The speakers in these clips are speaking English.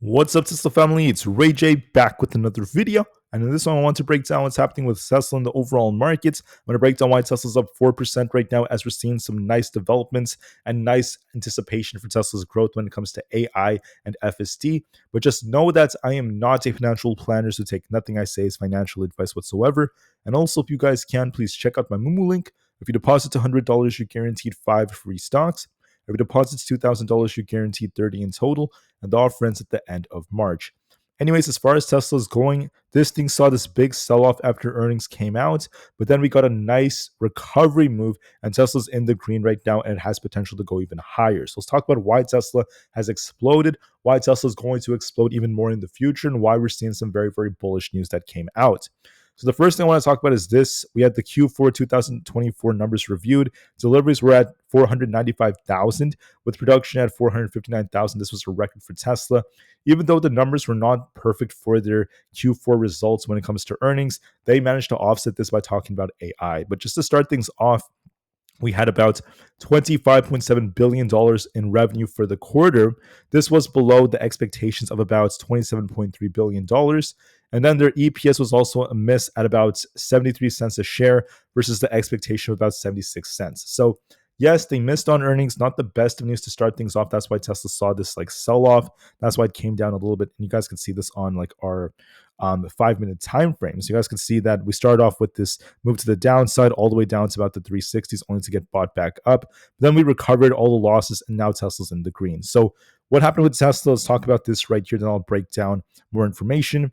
What's up, Tesla family? It's Ray J back with another video. And in this one, I want to break down what's happening with Tesla in the overall markets. I'm going to break down why Tesla's up 4% right now, as we're seeing some nice developments and nice anticipation for Tesla's growth when it comes to AI and FSD. But just know that I am not a financial planner, so take nothing I say as financial advice whatsoever. And also, if you guys can, please check out my Moomoo link. If you deposit $100, you're guaranteed 5 free stocks. If you deposit $2,000, you're guaranteed 30 in total, and the offer ends at the end of March. Anyways, as far as Tesla's going, this thing saw this big sell-off after earnings came out, but then we got a nice recovery move, and Tesla's in the green right now, and it has potential to go even higher. So let's talk about why Tesla has exploded, why Tesla is going to explode even more in the future, and why we're seeing some very, very bullish news that came out. So the first thing I want to talk about is this. We had the Q4 2024 numbers reviewed. Deliveries were at 495,000 with production at 459,000. This was a record for Tesla. Even though the numbers were not perfect for their Q4 results when it comes to earnings, they managed to offset this by talking about AI. But just to start things off, we had about $25.7 billion in revenue for the quarter. This was below the expectations of about $27.3 billion. And then their EPS was also a miss at about 73 cents a share versus the expectation of about 76 cents. So yes, they missed on earnings, not the best of news to start things off. That's why Tesla saw this like sell off. That's why it came down a little bit. And you guys can see this on like our 5-minute time frame. So you guys can see that we started off with this move to the downside all the way down to about the 360s, only to get bought back up. But then we recovered all the losses, and now Tesla's in the green. So what happened with Tesla? Let's talk about this right here. Then I'll break down more information.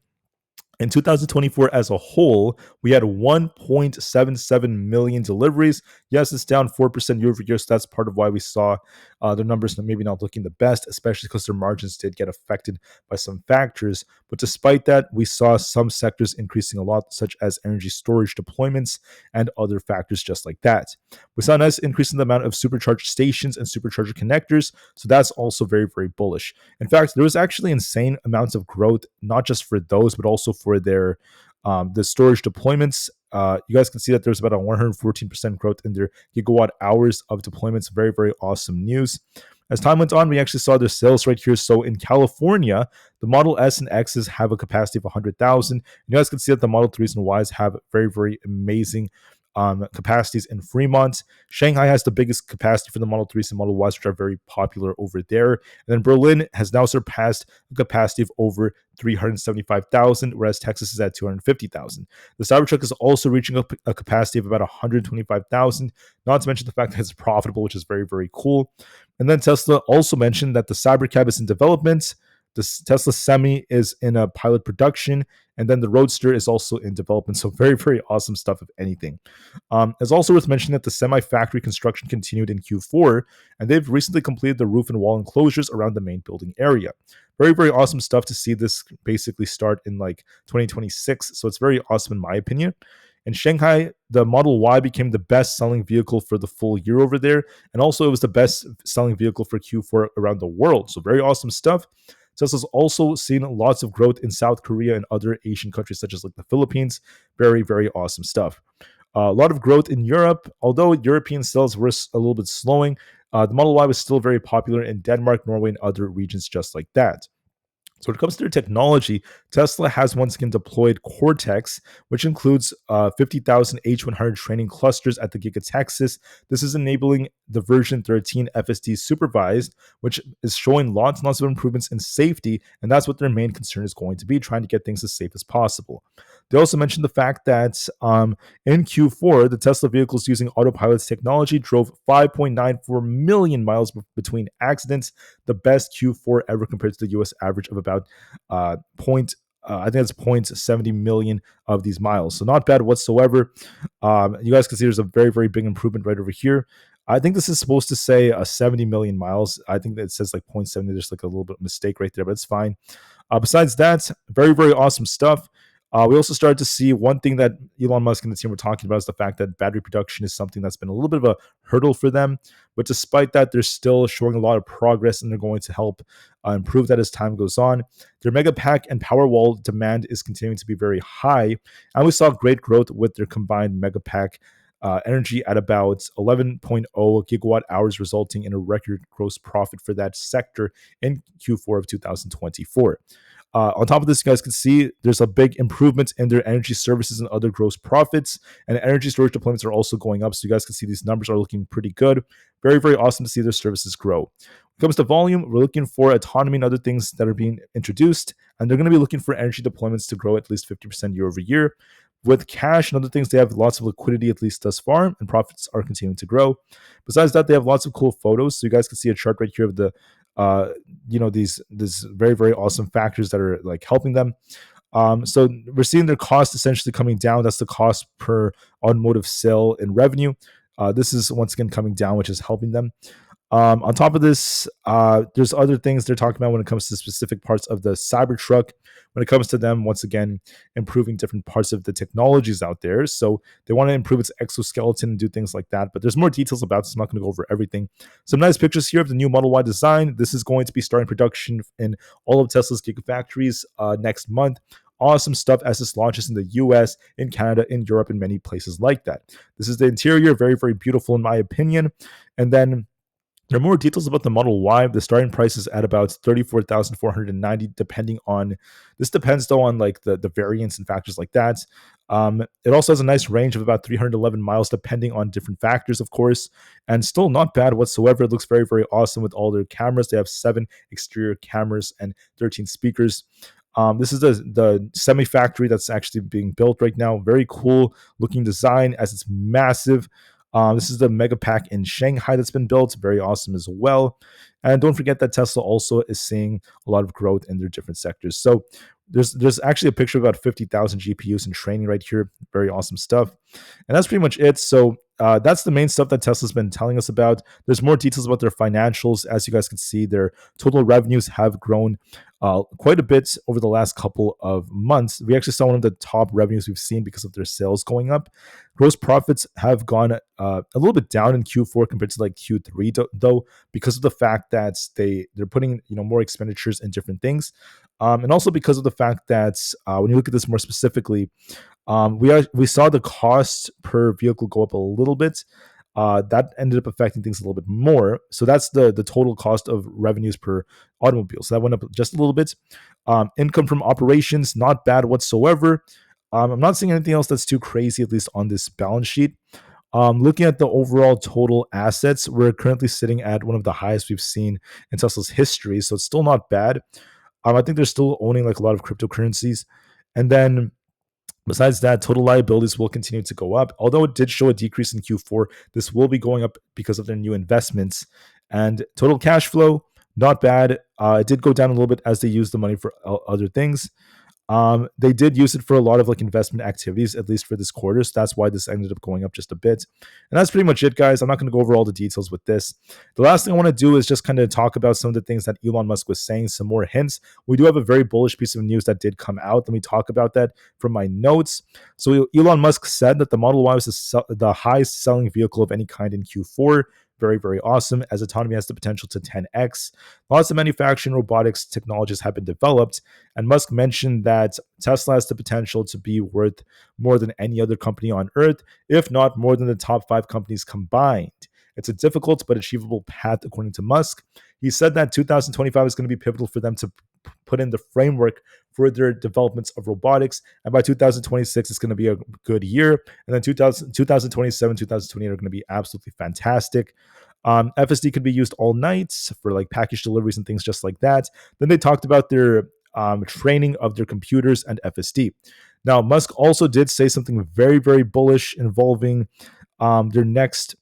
In 2024 as a whole, we had 1.77 million deliveries. Yes, it's down 4% year over year, so that's part of why we saw the numbers maybe not looking the best, especially because their margins did get affected by some factors. But despite that, we saw some sectors increasing a lot, such as energy storage deployments and other factors just like that. We saw a nice increase in the amount of supercharger stations and supercharger connectors, so that's also very, very bullish. In fact, there was actually insane amounts of growth, not just for those, but also for their the storage deployments. You guys can see that there's about a 114% growth in their gigawatt hours of deployments. Very, very awesome news. As time went on, we actually saw their sales right here. So in California, the Model S and X's have a capacity of 100,000. You guys can see that the Model 3s and Ys have very, very amazing capacities in Fremont. Shanghai has the biggest capacity for the Model 3s and Model Ys, which are very popular over there. And then Berlin has now surpassed a capacity of over 375,000, whereas Texas is at 250,000. The Cybertruck is also reaching a capacity of about 125,000, not to mention the fact that it's profitable, which is very, very cool. And then Tesla also mentioned that the Cybercab is in development. The Tesla Semi is in a pilot production, and then the Roadster is also in development. So very, very awesome stuff, if anything. It's also worth mentioning that the semi-factory construction continued in Q4, and they've recently completed the roof and wall enclosures around the main building area. Very, very awesome stuff to see this basically start in like 2026. So it's very awesome in my opinion. In Shanghai, the Model Y became the best-selling vehicle for the full year over there, and also it was the best-selling vehicle for Q4 around the world. So very awesome stuff. Tesla's also seen lots of growth in South Korea and other Asian countries such as like the Philippines. Very, very awesome stuff. A lot of growth in Europe, although European sales were a little bit slowing. The Model Y was still very popular in Denmark, Norway, and other regions just like that. So when it comes to their technology, Tesla has once again deployed Cortex, which includes 50,000 H100 training clusters at the Giga Texas. This is enabling the version 13 FSD supervised, which is showing lots and lots of improvements in safety, and that's what their main concern is going to be, trying to get things as safe as possible. They also mentioned the fact that in Q4, the Tesla vehicles using autopilot's technology drove 5.94 million miles between accidents, the best Q4 ever compared to the US average of about I think it's 0.70 million of these miles. So not bad whatsoever. You guys can see there's a very, very big improvement right over here. I think this is supposed to say 70 million miles. I think that it says like 0.70. There's like a little bit of mistake right there, but it's fine. Besides that, very, very awesome stuff. We also started to see one thing that Elon Musk and the team were talking about is the fact that battery production is something that's been a little bit of a hurdle for them. But despite that, they're still showing a lot of progress, and they're going to help improve that as time goes on. Their Megapack and Powerwall demand is continuing to be very high, and we saw great growth with their combined Megapack energy at about 11.0 gigawatt hours, resulting in a record gross profit for that sector in Q4 of 2024. On top of this, you guys can see there's a big improvement in their energy services and other gross profits, and energy storage deployments are also going up. So you guys can see these numbers are looking pretty good. Very, very awesome to see their services grow. When it comes to volume, we're looking for autonomy and other things that are being introduced, and they're going to be looking for energy deployments to grow at least 50% year over year. With cash and other things, they have lots of liquidity, at least thus far, and profits are continuing to grow. Besides that, they have lots of cool photos. So you guys can see a chart right here of the these very, very awesome factors that are like helping them. So we're seeing their cost essentially coming down. That's the cost per automotive sale in revenue. This is once again coming down, which is helping them. On top of this, there's other things they're talking about when it comes to specific parts of the Cybertruck. When it comes to them, once again, improving different parts of the technologies out there. So they want to improve its exoskeleton and do things like that. But there's more details about this. I'm not going to go over everything. Some nice pictures here of the new Model Y design. This is going to be starting production in all of Tesla's Gigafactories next month. Awesome stuff as this launches in the US, in Canada, in Europe, and many places like that. This is the interior. Very, very beautiful in my opinion. And then there are more details about the Model Y. The starting price is at about 34,490, depending on, this depends though on like the variants and factors like that. It also has a nice range of about 311 miles, depending on different factors, of course, and still not bad whatsoever. It looks very, very awesome with all their cameras. They have 7 exterior cameras and 13 speakers. This is the semi-factory that's actually being built right now. Very cool looking design as it's massive. This is the Mega Pack in Shanghai that's been built. Very awesome as well. And don't forget that Tesla also is seeing a lot of growth in their different sectors. So there's actually a picture of about 50,000 GPUs in training right here. Very awesome stuff. And that's pretty much it. So that's the main stuff that Tesla's been telling us about. There's more details about their financials. As you guys can see, their total revenues have grown quite a bit over the last couple of months. We actually saw one of the top revenues we've seen because of their sales going up. Gross profits have gone a little bit down in Q4 compared to like Q3, though, because of the fact that they're putting more expenditures in different things, and also because of the fact that when you look at this more specifically, we saw the cost per vehicle go up a little bit. That ended up affecting things a little bit more. So that's the total cost of revenues per automobile. So that went up just a little bit. Income from operations, not bad whatsoever. I'm not seeing anything else that's too crazy, at least on this balance sheet. Looking at the overall total assets, we're currently sitting at one of the highest we've seen in Tesla's history. So it's still not bad. I think they're still owning like a lot of cryptocurrencies. And then besides that, total liabilities will continue to go up. Although it did show a decrease in Q4, this will be going up because of their new investments. And total cash flow, not bad. It did go down a little bit as they used the money for other things. They did use it for a lot of like investment activities, at least for this quarter. So that's why this ended up going up just a bit. And that's pretty much it, guys. I'm not going to go over all the details with this. The last thing I want to do is just kind of talk about some of the things that Elon Musk was saying, some more hints. We do have a very bullish piece of news that did come out. Let me talk about that from my notes. So Elon Musk said that the Model Y was the highest selling vehicle of any kind in Q4. Very, very awesome, as autonomy has the potential to 10x. Lots of manufacturing robotics technologies have been developed, and Musk mentioned that Tesla has the potential to be worth more than any other company on Earth, if not more than the top 5 companies combined. It's a difficult but achievable path, according to Musk. He said that 2025 is going to be pivotal for them to put in the framework for their developments of robotics. And by 2026, it's going to be a good year. And then 2027, 2028 are going to be absolutely fantastic. FSD could be used all night for like package deliveries and things just like that. Then they talked about their training of their computers and FSD. Now, Musk also did say something very, very bullish involving their next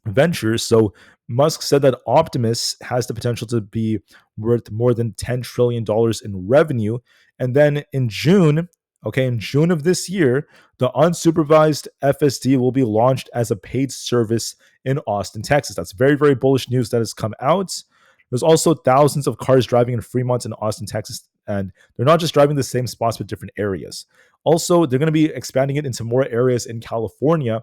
ventures. So Musk said that Optimus has the potential to be worth more than $10 trillion in revenue. And then in June of this year, the unsupervised FSD will be launched as a paid service in Austin, Texas. That's very, very bullish news that has come out. There's also thousands of cars driving in Fremont and Austin, Texas, and they're not just driving the same spots, but different areas. Also, they're going to be expanding it into more areas in California,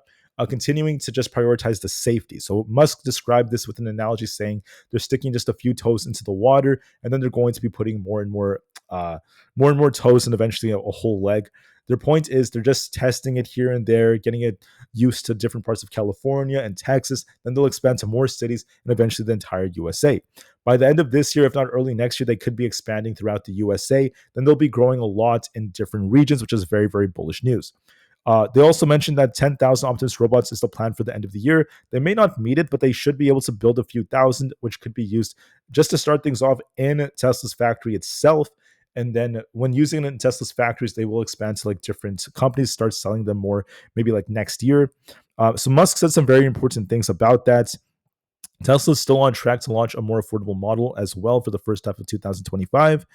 continuing to just prioritize the safety. So Musk described this with an analogy saying they're sticking just a few toes into the water, and then they're going to be putting more and more toes and eventually a whole leg. Their point is they're just testing it here and there, getting it used to different parts of California and Texas. Then they'll expand to more cities and eventually the entire USA. By the end of this year, if not early next year, they could be expanding throughout the USA. Then they'll be growing a lot in different regions, which is very, very bullish news. They also mentioned that 10,000 Optimus robots is the plan for the end of the year. They may not meet it, but they should be able to build a few thousand, which could be used just to start things off in Tesla's factory itself. And then when using it in Tesla's factories, they will expand to like different companies, start selling them more, maybe like next year. So Musk said some very important things about that. Tesla is still on track to launch a more affordable model as well for the first half of 2025.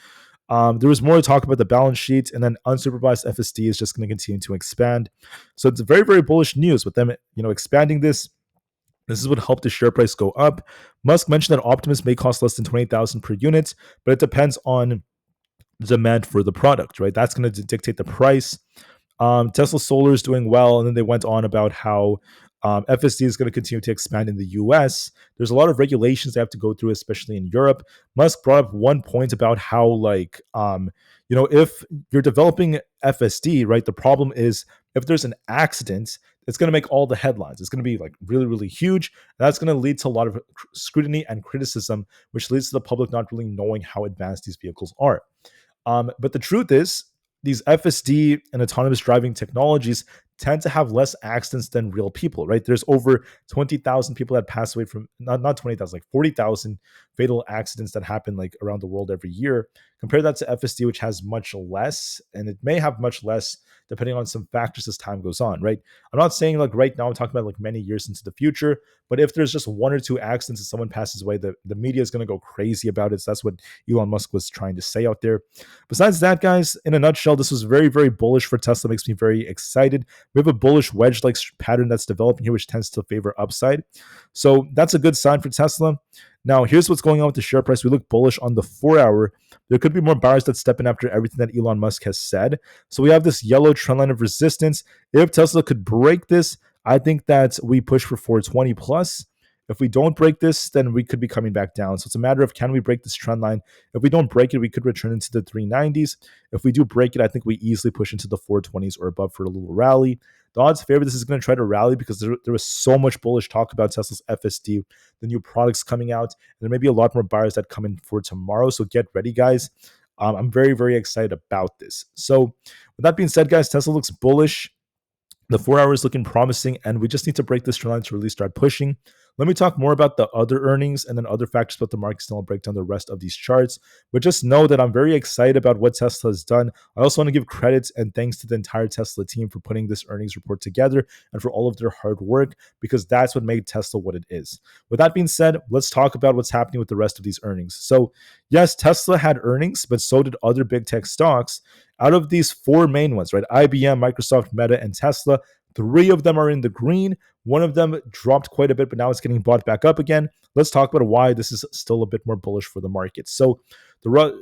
There was more to talk about the balance sheet, and then unsupervised FSD is just going to continue to expand. So it's very, very bullish news with them, expanding this. This is what helped the share price go up. Musk mentioned that Optimus may cost less than 20,000 per unit, but it depends on the demand for the product, right? That's going to dictate the price. Tesla Solar is doing well, and then they went on about how FSD is going to continue to expand in the US. There's a lot of regulations they have to go through, especially in Europe. Musk brought up one point about how, like, if you're developing FSD, right, the problem is if there's an accident, it's going to make all the headlines. It's going to be like really, really huge. And that's going to lead to a lot of scrutiny and criticism, which leads to the public not really knowing how advanced these vehicles are. But the truth is, these FSD and autonomous driving technologies tend to have less accidents than real people, right? There's over 20,000 people that pass away from, not 20,000, like 40,000 fatal accidents that happen like around the world every year. Compare that to FSD, which has much less, and it may have much less depending on some factors as time goes on, right? I'm not saying like right now, I'm talking about like many years into the future, but if there's just one or two accidents and someone passes away, the media is going to go crazy about it. So that's what Elon Musk was trying to say out there. Besides that, guys, in a nutshell, this was very, very bullish for Tesla. Makes me very excited. We have a bullish wedge-like pattern that's developing here, which tends to favor upside. So that's a good sign for Tesla. Now, here's what's going on with the share price. We look bullish on the 4-hour. There could be more buyers that step in after everything that Elon Musk has said. So we have this yellow trend line of resistance. If Tesla could break this, I think that we push for 420 plus. If we don't break this, then we could be coming back down. So it's a matter of, can we break this trend line? If we don't break it, we could return into the 390s. If we do break it, I think we easily push into the 420s or above for a little rally. The odds favor this is going to try to rally because there was so much bullish talk about Tesla's FSD, the new products coming out, and there may be a lot more buyers that come in for tomorrow. So get ready, guys. I'm very, very excited about this. So with that being said, guys, Tesla looks bullish. The 4-hour is looking promising, and we just need to break this trend line to really start pushing. Let me talk more about the other earnings and then other factors about the markets, and I'll break down the rest of these charts. But just know that I'm very excited about what Tesla has done. I also want to give credits and thanks to the entire Tesla team for putting this earnings report together and for all of their hard work, because that's what made Tesla what it is. With that being said, let's talk about what's happening with the rest of these earnings. So yes, Tesla had earnings, but so did other big tech stocks. Out of these four main ones, right? IBM, Microsoft, Meta, and Tesla, 3 of them are in the green. One of them dropped quite a bit, but now it's getting bought back up again. Let's talk about why this is still a bit more bullish for the market. So not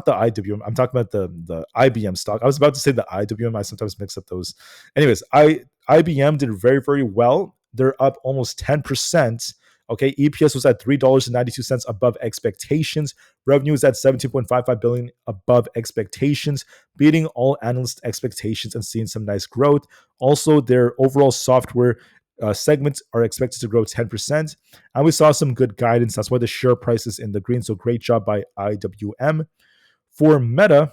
the IWM, I'm talking about the IBM stock. I was about to say the IWM. I sometimes mix up those. Anyways, IBM did very, very well. They're up almost 10%. Okay, EPS was at $3.92 above expectations. Revenue is at $17.55 billion above expectations, beating all analyst expectations and seeing some nice growth. Also, their overall software segments are expected to grow 10%. And we saw some good guidance. That's why the share price is in the green. So great job by IWM. For Meta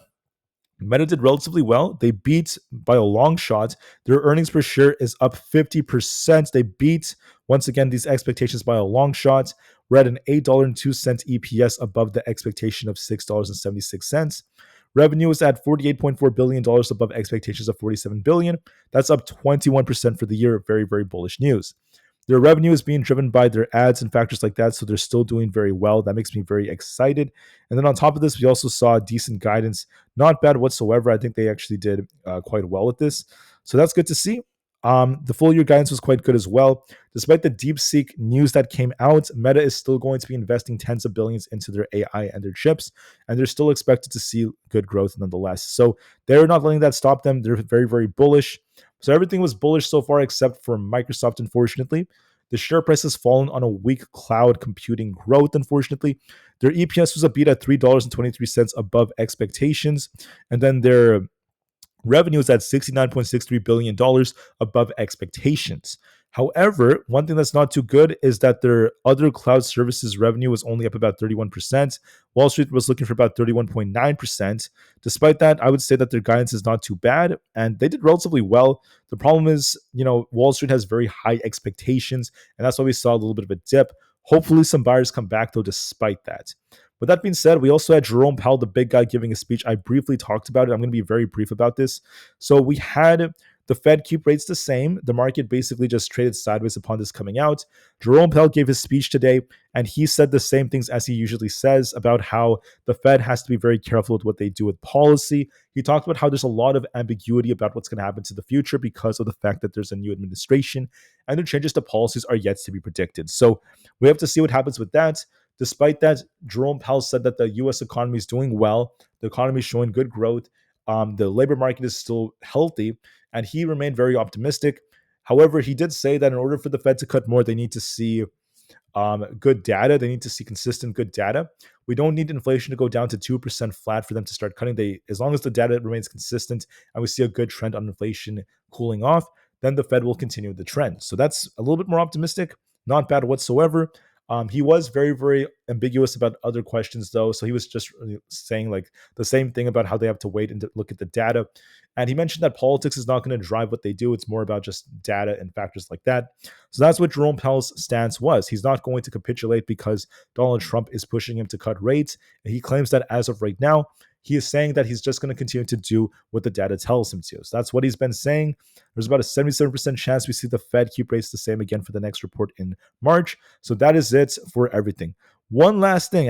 did relatively well. They beat by a long shot. Their earnings per share is up 50%. They beat, once again, these expectations by a long shot. We're at an $8.02 EPS above the expectation of $6.76. Revenue is at $48.4 billion above expectations of $47 billion. That's up 21% for the year. Very, very bullish news. Their revenue is being driven by their ads and factors like that, so they're still doing very well. That makes me very excited. And then on top of this, we also saw decent guidance. Not bad whatsoever. I think they actually did quite well with this. So that's good to see. The full year guidance was quite good as well. Despite the DeepSeek news that came out, Meta is still going to be investing tens of billions into their AI and their chips, and they're still expected to see good growth nonetheless. So they're not letting that stop them. They're very, very bullish. So everything was bullish so far except for Microsoft, unfortunately. The share price has fallen on a weak cloud computing growth, unfortunately. Their EPS was a beat at $3.23 above expectations. And then their Revenue is at $69.63 billion dollars above expectations. However, one thing that's not too good is that their other cloud services revenue was only up about 31%. Wall Street was looking for about 31.9%. Despite that, I would say that their guidance is not too bad and they did relatively well. The problem is, Wall Street has very high expectations, and that's why we saw a little bit of a dip. Hopefully, some buyers come back though, despite that. With that being said, we also had Jerome Powell, the big guy, giving a speech. I briefly talked about it. I'm going to be very brief about this. So we had the Fed keep rates the same. The market basically just traded sideways upon this coming out. Jerome Powell gave his speech today, and he said the same things as he usually says about how the Fed has to be very careful with what they do with policy. He talked about how there's a lot of ambiguity about what's going to happen to the future because of the fact that there's a new administration and the changes to policies are yet to be predicted. So we have to see what happens with that. Despite that, Jerome Powell said that the U.S. economy is doing well. The economy is showing good growth. The labor market is still healthy, and he remained very optimistic. However, he did say that in order for the Fed to cut more, they need to see good data. They need to see consistent good data. We don't need inflation to go down to 2% flat for them to start cutting. As long as the data remains consistent and we see a good trend on inflation cooling off, then the Fed will continue the trend. So that's a little bit more optimistic. Not bad whatsoever. He was very, very ambiguous about other questions, though. So he was just really saying like the same thing about how they have to wait and to look at the data. And he mentioned that politics is not going to drive what they do. It's more about just data and factors like that. So that's what Jerome Powell's stance was. He's not going to capitulate because Donald Trump is pushing him to cut rates. And he claims that as of right now, he is saying that he's just going to continue to do what the data tells him to. So that's what he's been saying. There's about a 77% chance we see the Fed keep rates the same again for the next report in March. So that is it for everything. One last thing.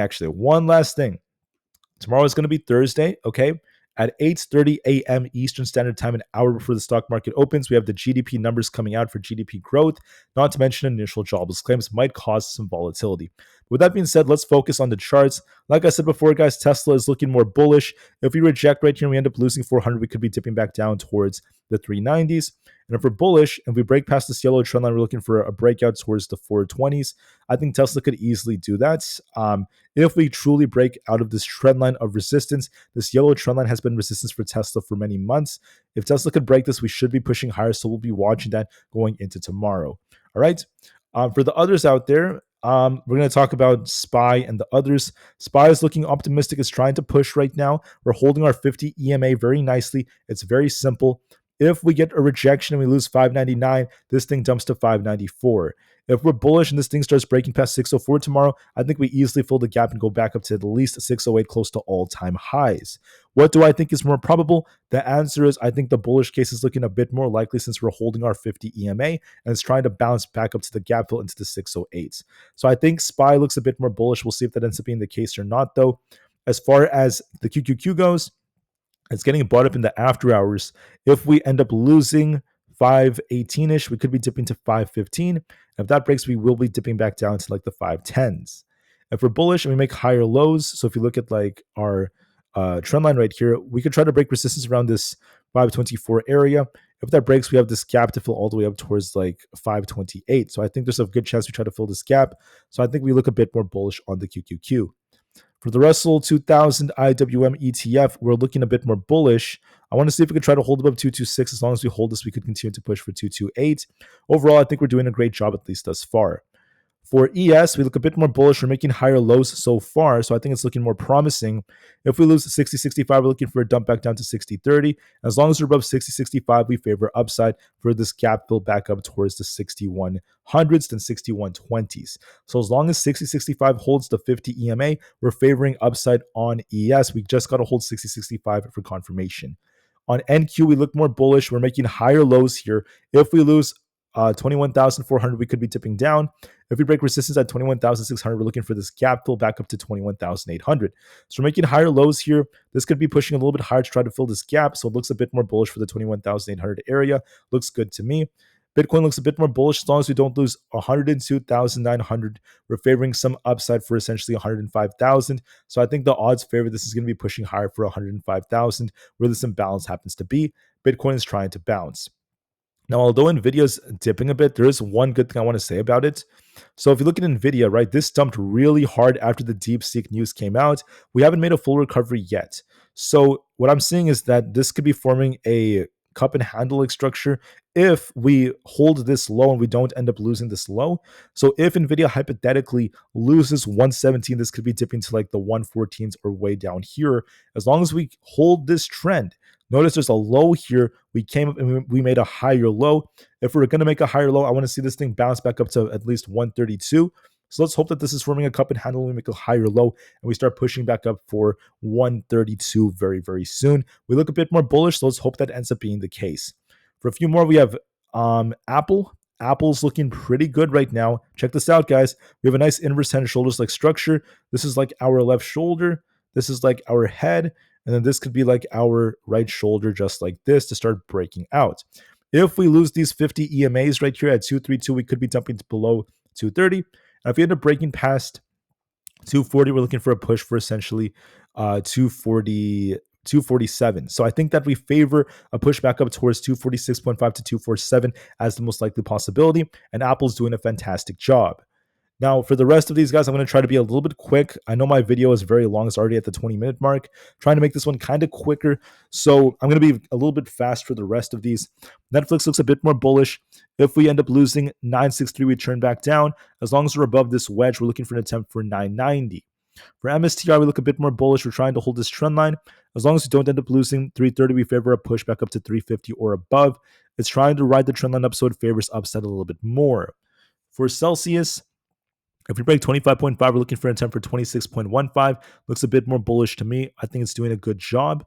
Tomorrow is going to be Thursday, okay? At 8:30 a.m. Eastern Standard Time, an hour before the stock market opens, we have the GDP numbers coming out for GDP growth, not to mention initial jobless claims might cause some volatility. With that being said, let's focus on the charts. Like I said before, guys, Tesla is looking more bullish. If we reject right here and we end up losing 400, we could be dipping back down towards the 390s. And if we're bullish and we break past this yellow trend line, we're looking for a breakout towards the 420s. I think Tesla could easily do that. If we truly break out of this trend line of resistance, this yellow trend line has been resistance for Tesla for many months. If Tesla could break this, we should be pushing higher. So we'll be watching that going into tomorrow. All right. For the others out there, we're going to talk about SPY and the others. SPY is looking optimistic. It's trying to push right now. We're holding our 50 EMA very nicely. It's very simple. If we get a rejection and we lose 599, this thing jumps to 594. If we're bullish and this thing starts breaking past 604 tomorrow, I think we easily fill the gap and go back up to at least 608, close to all-time highs. What do I think is more probable? The answer is I think the bullish case is looking a bit more likely since we're holding our 50 EMA and it's trying to bounce back up to the gap fill into the 608s. So I think SPY looks a bit more bullish. We'll see if that ends up being the case or not, though. As far as the QQQ goes, it's getting bought up in the after hours. If we end up losing 518-ish, we could be dipping to 515. If that breaks, we will be dipping back down to like the 510s. If we're bullish and we make higher lows, so if you look at like our trend line right here, we could try to break resistance around this 524 area. If that breaks, we have this gap to fill all the way up towards like 528. So I think there's a good chance we try to fill this gap. So I think we look a bit more bullish on the QQQ. For the Russell 2000 IWM ETF, we're looking a bit more bullish. I want to see if we can try to hold above 226. As long as we hold this, we could continue to push for 228. Overall, I think we're doing a great job, at least thus far. For ES, we look a bit more bullish. We're making higher lows so far, so I think it's looking more promising. If we lose 60.65, we're looking for a dump back down to 60.30. As long as we're above 60.65, we favor upside for this gap fill back up towards the 6100s and 6120s. So as long as 60.65 holds the 50 EMA, we're favoring upside on ES. We just got to hold 60.65 for confirmation. On NQ, we look more bullish. We're making higher lows here. If we lose 21,400, we could be tipping down. If we break resistance at 21,600, we're looking for this gap fill back up to 21,800. So we're making higher lows here. This could be pushing a little bit higher to try to fill this gap. So it looks a bit more bullish for the 21,800 area. Looks good to me. Bitcoin looks a bit more bullish as long as we don't lose 102,900. We're favoring some upside for essentially 105,000. So I think the odds favor this is going to be pushing higher for 105,000, where this imbalance happens to be. Bitcoin is trying to bounce. Now, although Nvidia is dipping a bit, there is one good thing I want to say about it. So if you look at Nvidia, right, this dumped really hard after the DeepSeek news came out. We haven't made a full recovery yet. So what I'm seeing is that this could be forming a cup and handle like structure if we hold this low and we don't end up losing this low. So if Nvidia hypothetically loses 117, this could be dipping to like the 114s or way down here. As long as we hold this trend, notice there's a low here. We came up and we made a higher low. If we're going to make a higher low, I want to see this thing bounce back up to at least 132. So let's hope that this is forming a cup and handle and we make a higher low and we start pushing back up for 132 very, very soon. We look a bit more bullish, so let's hope that ends up being the case. For a few more, we have Aapl. Apple's looking pretty good right now. Check this out, guys. We have a nice inverse head and shoulders like structure. This is like our left shoulder. This is like our head. And then this could be like our right shoulder, just like this, to start breaking out. If we lose these 50 EMAs right here at 232, we could be dumping to below 230. And if we end up breaking past 240, we're looking for a push for essentially 247. So I think that we favor a push back up towards 246.5 to 247 as the most likely possibility. And Apple's doing a fantastic job. Now, for the rest of these guys, I'm going to try to be a little bit quick. I know my video is very long. It's already at the 20-minute mark. Trying to make this one kind of quicker. So I'm going to be a little bit fast for the rest of these. Netflix looks a bit more bullish. If we end up losing 963, we turn back down. As long as we're above this wedge, we're looking for an attempt for 990. For MSTR, we look a bit more bullish. We're trying to hold this trend line. As long as we don't end up losing 330, we favor a push back up to 350 or above. It's trying to ride the trend line up, so it favors upside a little bit more. For Celsius, if we break 25.5, we're looking for an attempt for 26.15. Looks a bit more bullish to me. I think it's doing a good job.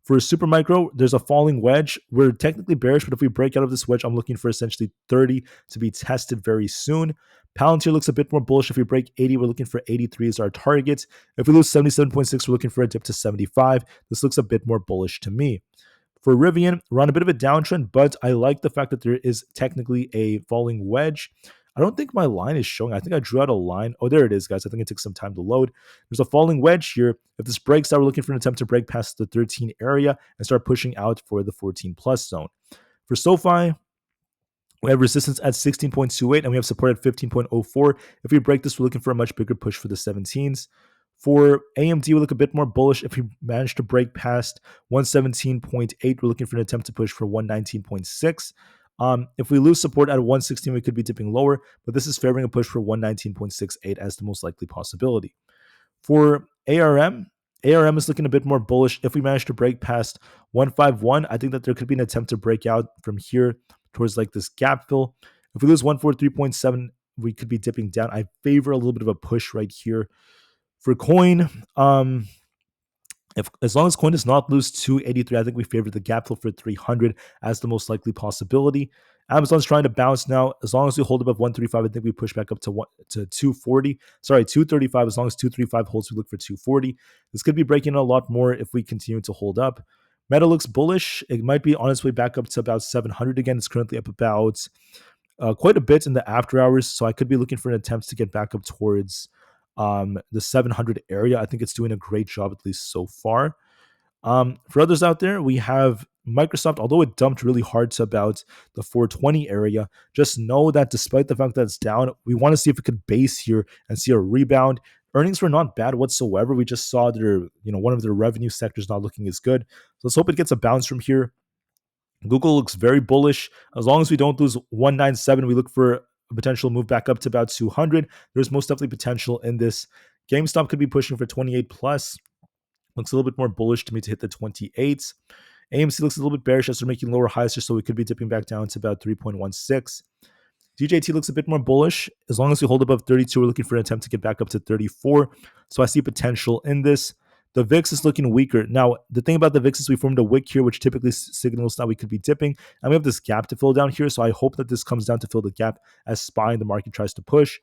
For Supermicro, there's a falling wedge. We're technically bearish, but if we break out of this wedge, I'm looking for essentially 30 to be tested very soon. Palantir looks a bit more bullish. If we break 80, we're looking for 83 as our target. If we lose 77.6, we're looking for a dip to 75. This looks a bit more bullish to me. For Rivian, we're on a bit of a downtrend, but I like the fact that there is technically a falling wedge. I don't think my line is showing. I think I drew out a line. Oh, there it is, guys. I think it took some time to load. There's a falling wedge here. If this breaks out, we're looking for an attempt to break past the 13 area and start pushing out for the 14 plus zone. For SoFi, we have resistance at 16.28 and we have support at 15.04. If we break this, we're looking for a much bigger push for the 17s. For AMD, we look a bit more bullish. If we manage to break past 117.8, we're looking for an attempt to push for 119.6. If we lose support at 116, we could be dipping lower, but this is favoring a push for 119.68 as the most likely possibility. For ARM is looking a bit more bullish. If we manage to break past 151, I think that there could be an attempt to break out from here towards like this gap fill. If we lose 143.7, we could be dipping down. I favor a little bit of a push right here. For coin, as long as coin does not lose 283, I think we favor the gap fill for 300 as the most likely possibility. Amazon's trying to bounce now. As long as we hold above 135, I think we push back up to 240. Sorry, 235. As long as 235 holds, we look for 240. This could be breaking a lot more if we continue to hold up. Meta looks bullish. It might be on its way back up to about 700 again. It's currently up about quite a bit in the after hours, so I could be looking for an attempt to get back up towards the 700 area. I think it's doing a great job, at least so far. For others out there, we have Microsoft. Although it dumped really hard to about the 420 area, just know that despite the fact that it's down, we want to see if it could base here and see a rebound. Earnings were not bad whatsoever. We just saw their, one of their revenue sectors not looking as good. So let's hope it gets a bounce from here. Google looks very bullish. As long as we don't lose 197, we look for a potential move back up to about 200. There's most definitely potential in this. GameStop could be pushing for 28 plus. Looks a little bit more bullish to me to hit the 28s. AMC looks a little bit bearish as they're making lower highs here, so we could be dipping back down to about 3.16. DJT looks a bit more bullish. As long as we hold above 32, we're looking for an attempt to get back up to 34. So I see potential in this. The VIX is looking weaker. Now, the thing about the VIX is we formed a wick here, which typically signals that we could be dipping. And we have this gap to fill down here. So I hope that this comes down to fill the gap as SPY in the market tries to push.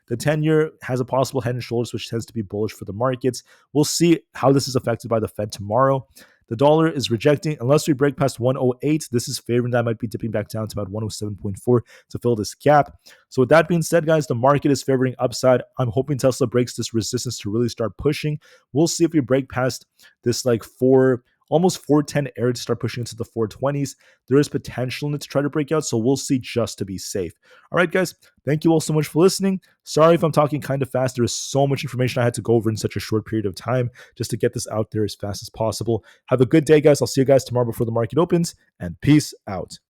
The 10-year has a possible head and shoulders, which tends to be bullish for the markets. We'll see how this is affected by the Fed tomorrow. The dollar is rejecting. Unless we break past 108, this is favoring that I might be dipping back down to about 107.4 to fill this gap. So with that being said, guys, the market is favoring upside. I'm hoping Tesla breaks this resistance to really start pushing. We'll see if we break past this like 4 almost 410 area to start pushing into the 420s. There is potential in it to try to break out, so we'll see just to be safe. All right, guys, thank you all so much for listening. Sorry if I'm talking kind of fast. There is so much information I had to go over in such a short period of time just to get this out there as fast as possible. Have a good day, guys. I'll see you guys tomorrow before the market opens, and peace out.